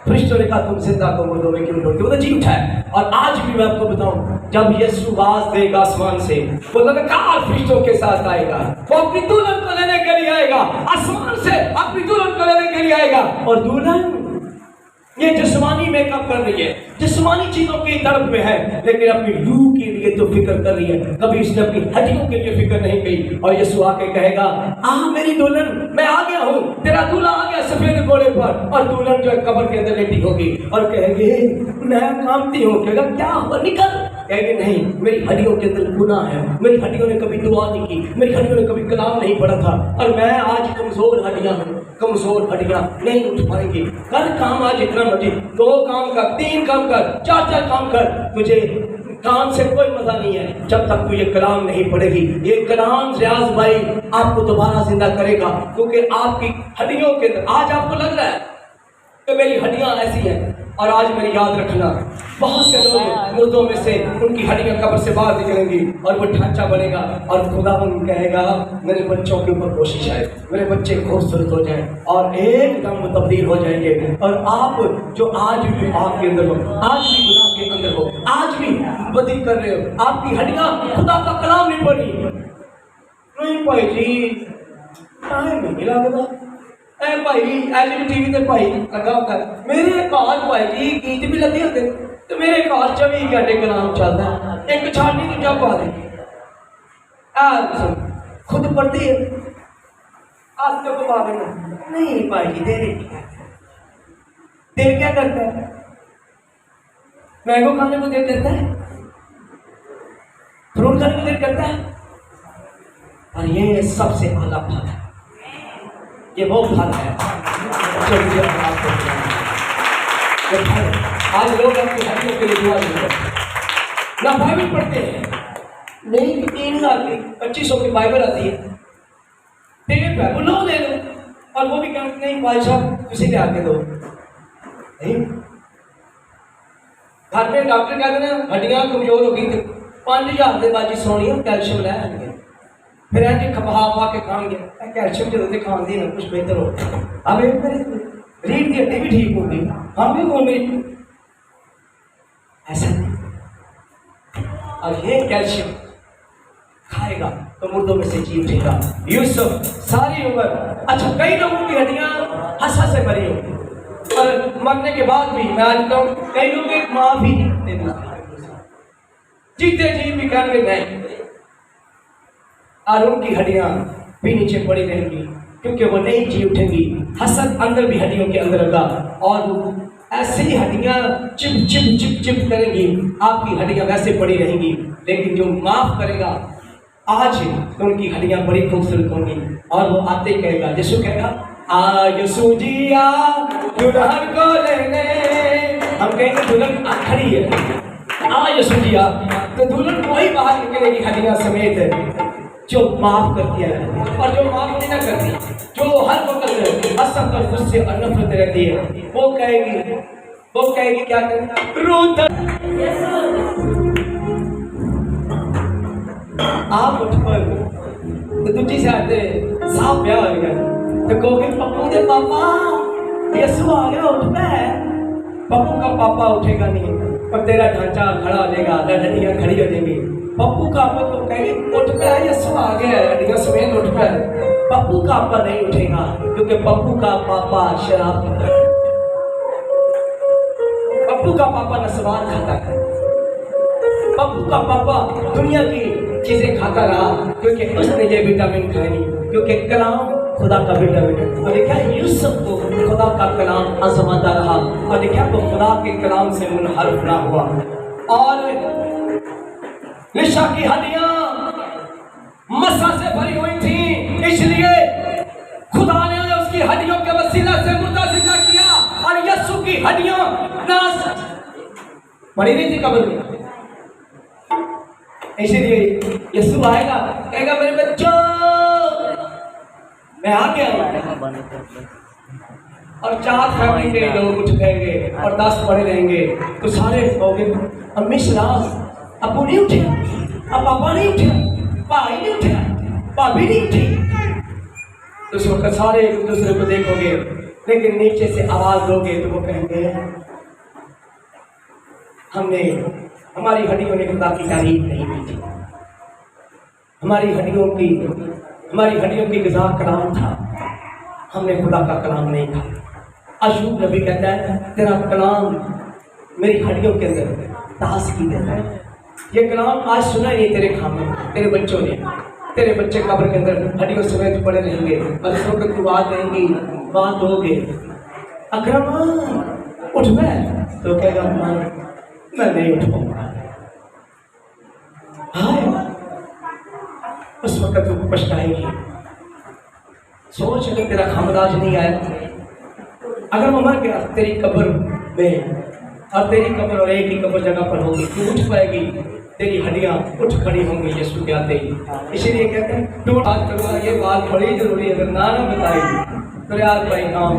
फरिश्तों ने कहा तुम जिंदा को मुर्दों में क्यों ढूंढते हो? तो जी उठा है। और आज भी मैं आपको बताऊं, जब यीशु आवाज देगा आसमान से, वो ललकार फरिश्तों के साथ आएगा, वो अपनी दुल्हन को लेने के लिए आएगा, आसमान से अपनी दुल्हन को लेने के लिए आएगा। और दुल्हन ये जिस्मानी मेकअप कर रही है, जिस्मानी चीजों की तड़प में है, लेकिन अपनी रूह के लिए तो फिक्र कर रही है। कभी इसने अपनी हड्डियों के लिए फिक्र नहीं की। और यीशु आके कहेगा आ मेरी दुल्हन, मैं आ गया हूँ, तेरा दूल्हा आ गया सफेद घोड़े पर। और दुल्हन जो है कब्र के अंदर लेटी होगी और कहेगी मैं कामती हूँ। कहेगा क्या हुआ, निकल। कहेंगे नहीं, मेरी हड्डियों के अंदर गुनाह है, मेरी हड्डियों ने कभी दुआ नहीं की, मेरी हड्डियों ने कभी कलाम नहीं पढ़ा था, और मैं आज कमजोर हड्डियां हूँ, कमजोर हड्डियां नहीं उठ पाएंगी। कर काम आज इतना मर्जी, 2 काम कर, 3 काम कर, 4 काम कर, तुझे काम से कोई मजा नहीं है जब तक तू ये कलाम नहीं पढ़ेगी। ये कलाम रियाज भाई आपको दोबारा जिंदा करेगा, क्योंकि आपकी हड्डियों के अंदर आज आपको लग रहा है कि मेरी हड्डियां ऐसी हैं, और आज मेरी याद रखना बहुत से लोग मुर्दों में से उनकी हड्डियां कब्र से बाहर निकलेंगी और वो ढांचा बनेगा। और खुदावंद कहेगा मेरे बच्चों के ऊपर कोशिश है, मेरे बच्चे खूबसूरत हो जाएं और एकदम तब्दील हो जाएंगे। और आप जो आज भी पाप के अंदर हो, आज भी गुनाह के अंदर हो, आज भी बदी कर रहे हो, आपकी हड्डियां खुदा का कलाम नहीं पढ़ी नहीं भाई जी, टाइम नहीं मिला खुदा ऐ भाई टीवी ते भाई लगा होता है। मेरे घर भाई जी गीत भी लगे होते, तो मेरे घर 24 घंटे कलाम चलता है, एक छानी दूजा पा दे खुद पढ़ती है आज तो पा देना नहीं भाई जी। देर क्या करता है, मैंगो खाने को देर करता है, फ्रूट खाने को देर करता है। और ये सबसे आला फल है, ये वो फल है जो मुझे आपको ये फल। आज लोग अपनी हड्डियों के लिए दुआ नहीं करते, ना बाइबल पढ़ते हैं, नहीं 3,000 की 2500 की बाइबल आती है, टेप है वो लो ले लो, और वो भी कहते नहीं भाई साहब उसी ले आके दो। नहीं, घर में डॉक्टर कहते ना हड्डियां कमजोर हो गई तो 5000 के बाजी सोनी और कैल्शियम लै आएंगे। फिर ऐसे खपा पा के खाएंगे कैल्शियम जो खाते ना कुछ बेहतर हो। अब एक मेरी रीढ़ की हड्डी भी ठीक होगी, हम भी बोल रही ऐसा नहीं। और ये कैल्शियम खाएगा तो मुर्दों में से जी उठेगा। यूसुफ सारी उम्र, अच्छा कई लोगों की हड्डियां हंसा से भरी होगी और मरने के बाद भी मैं जानता हूँ कई लोग एक माँ भी नहीं जीते जी भी कहेंगे नहीं, और उनकी हड्डियां भी नीचे पड़ी रहेंगी क्योंकि वो नहीं जी उठेंगी। हसद अंदर भी हड्डियों के अंदर होगा और ऐसे ही हड्डियां चिप चिप चिप चिप करेंगी, आपकी हड्डियां वैसे पड़ी रहेंगी। लेकिन जो माफ करेगा आज तो उनकी हड्डियां बड़ी खूबसूरत होंगी और वो आते ही कहेगा, यीशु कहेगा आ यीशु जी आ दुल्हन को लेने, हम कहेंगे दुल्हन खड़ी है, आ यीशु जी आ, तो दुल्हन वही बाहर निकलेगी हड्डियां समेत जो माफ करती है। और जो माफ नहीं ना करती, जो हर वक्त हसद और गुस्से और नफरत रहती है, वो कहेगी क्या करेगी रोता आप उठ पर तो दूसरी साइड से साफ ब्याह हो गया तो कहोगे पप्पू दे पापा यीशु आ गया उठ पे। पप्पू का पापा उठेगा नहीं पर तेरा ढांचा खड़ा हो जाएगा, हड्डियां खड़ी हो जाएंगी। पप्पू का आपा तो कहेंगे उठ पे यीशु आ गया, हड्डियां समेत उठ पे। पप्पू का आपा नहीं उठेगा क्योंकि पप्पू का पापा शराब पीता है, पप्पू का पापा नस्वार खाता है, पप्पू का पापा दुनिया की चीजें खाता रहा क्योंकि उसने ये विटामिन खाई नहीं, क्योंकि कलाम खुदा का विटामिन है। और देखा यूसुफ को खुदा का कलाम आजमाता रहा और देखा तो खुदा के कलाम से मुनहरफ ना हुआ। और लिशा की हड्डियां मसा से भरी हुई थी, इसलिए खुदा ने उसकी हड्डियों के वसीला से मुर्दा जिंदा किया और यीशु की हड्डियां नाश पड़ी नहीं थी कब्र में। इसीलिए यीशु आएगा कहेगा मेरे बच्चों मैं आ गया, और 4 फैमिली के लोग उठ जाएंगे और 10 पड़े रहेंगे तो सारे कहोगे अम्मी सलाम, अबू नहीं उठे, अब पापा नहीं उठे, भाई नहीं उठे, भाभी नहीं उठी। तो उस वक्त सारे एक दूसरे को देखोगे, लेकिन नीचे से आवाज दोगे तो वो कहेंगे हमने हमारी हड्डियों ने खुदा की तारीफ नहीं की थी, हमारी हड्डियों की ग़िज़ा कलाम था, हमने खुदा का कलाम नहीं खाया। अशूब नबी कहता है तेरा कलाम मेरी हड्डियों के अंदर ताज़गी देता है। ये कलाम आज सुना नहीं तेरे खामे, तेरे बच्चों ने, तेरे बच्चे कब्र के अंदर हड्डियों समेत पड़े रहेंगे और इस वक्त तू बात रहेंगी, बात होगे अकरम उठ मैं, तो कहेगा मैं नहीं उठ पाऊंगा। उस वक्त तू पछताएगी। सोच अगर तेरा खामराज नहीं आया, अगर वो मर गया तेरी कब्र में, और तेरी कब्र और एक ही कब्र जगह पर होगी, तू उठ पाएगी, तेरी हड्डियां उठ खड़ी होंगी यीशु के आते ही। इसीलिए कहते हैं टूट बात करूँगा, ये बात बड़ी जरूरी है, अगर ना बताएगी तो यार भाई काम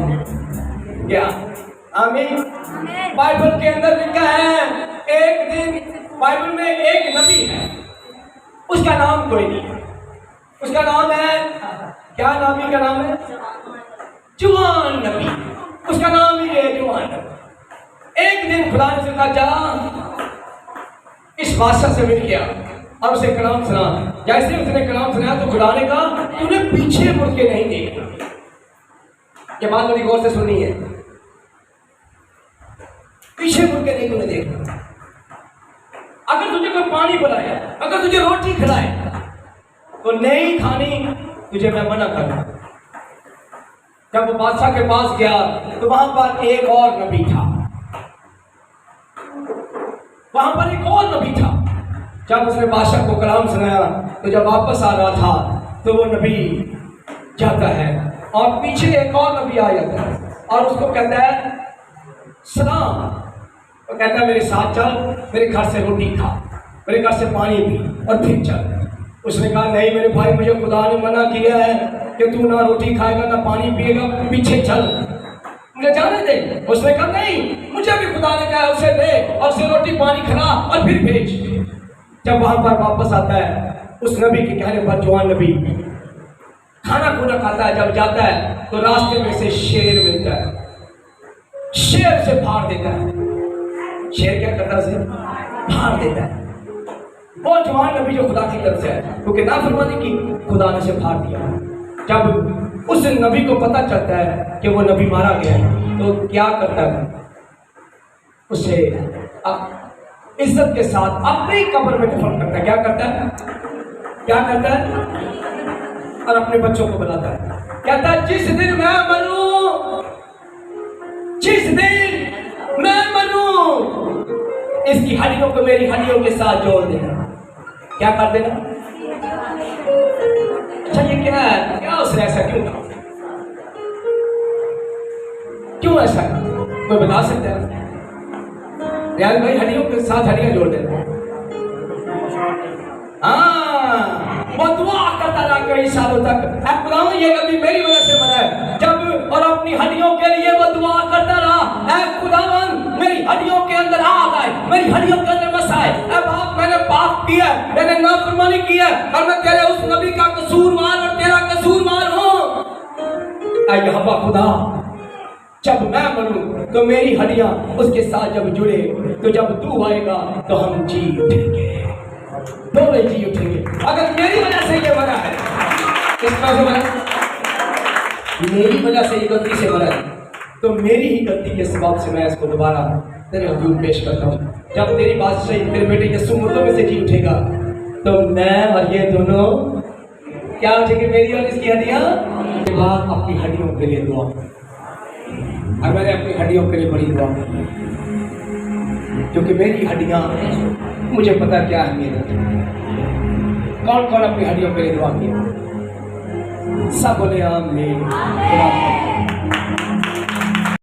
क्या। आमीन। बाइबल के अंदर लिखा है एक दिन बाइबल में एक नबी है, उसका नाम कोई नहीं है, उसका नाम है क्या, नबी का नाम है जुआन नबी, उसका नाम ही है जुआन नबी। एक दिन खुदा ने कहा जा इस बादशाह से मिल गया और उसे कलाम सुना। जैसे उसने कलाम सुना तो खुदा ने कहा तूने पीछे मुड़ के नहीं देखना। ये बात बड़ी गौर से सुनी है, पीछे मुड़ के नहीं तूने देखना। अगर तुझे कोई पानी पिलाए, अगर तुझे रोटी खिलाए तो नहीं खानी, तुझे मैं मना करना। जब वो बादशाह के पास गया तो वहां पर एक और नबी था, वहां पर एक और नबी था। जब उसने बादशाह को कलाम सुनाया तो जब वापस आ रहा था तो वो नबी जाता है और पीछे एक और नबी आ जाता है और उसको कहता है सलाम। वो कहता है मेरे साथ चल, मेरे घर से रोटी खा, मेरे घर से पानी पी और फिर चल। उसने कहा नहीं मेरे भाई, मुझे खुदा ने मना किया है कि तू ना रोटी खाएगा ना पानी पिएगा, पीछे चल, मुझे जाने दे। उसने कहा नहीं, मुझे भी खुदा ने कहा उसे दे और उसे रोटी पानी खिला और फिर भेज। जब वहां पर वापस आता है, उस नबी के कहने पर जवान नबी खाना खुना खाता है, जब जाता है तो रास्ते में से शेर मिलता है, शेर से फाड़ देता है। शेर क्या करता है, उसे फाड़ देता है। वो जवान नबी जो खुदा की तरफ से है, क्योंकि नाफरमानी की, खुदा ने उसे फाड़ दिया। जब उस नबी को पता चलता है कि वो नबी मारा गया है, तो क्या करता है, उसे इज्जत के साथ अपनी कब्र में दफन करता है। क्या करता है, क्या करता है, और अपने बच्चों को बुलाता है, कहता है जिस दिन मैं मरूं, जिस दिन मैं मरूं, इसकी हड्डियों को मेरी हड्डियों के साथ जोड़ देना। क्या कर देना? अच्छा ये क्या है, क्या उसने ऐसा क्यों कहा, क्यों ऐसा कहा, कोई बता सकता है? यार भाई हड्डियों के साथ हड्डियां जोड़ देना। वो दुआ करता रहा कई सालों तक, खुदावन ये नबी मेरी वजह से मरा है। जब और अपनी हड्डियों के लिए वो दुआ करता रहा, ऐ खुदावन मेरी हड्डियों के अंदर आग आए, मेरी हड्डियों के अंदर बस आए। ऐ बाप मैंने पाप किया, मैंने नाफरमानी की है और मैं तेरे उस नबी का कसूरवार और तेरा कसूरवार हूं। ऐ यहोवा खुदा, जब मैं मरूं तो मेरी हड्डियां उसके साथ जब जुड़े, तो जब तू आएगा तो हम जी उठेंगे, दोनों जी उठेंगे। अगर मेरी वजह से ये मरा है, किस तरह से मरा, मेरी वजह से ये गलती से मरा है, तो मेरी ही गलती के सबब से मैं इसको दोबारा तेरे हुजूर पेश करता हूँ। जब तेरी बादशाही तेरे बेटे यीशु मुर्दों में से जी उठेगा, तो मैं और ये दोनों क्या उठेंगे, मेरी और इसकी हड्डियां। के बाद अपनी हड्डियों के लिए दुआ, और मैंने अपनी हड्डियों के लिए बड़ी दुआ की, क्योंकि मेरी हड्डियां, मुझे पता क्या है मेरा। कौन कौन अपनी हड्डियों के लिए दुआ किया, सब बोले आमीन।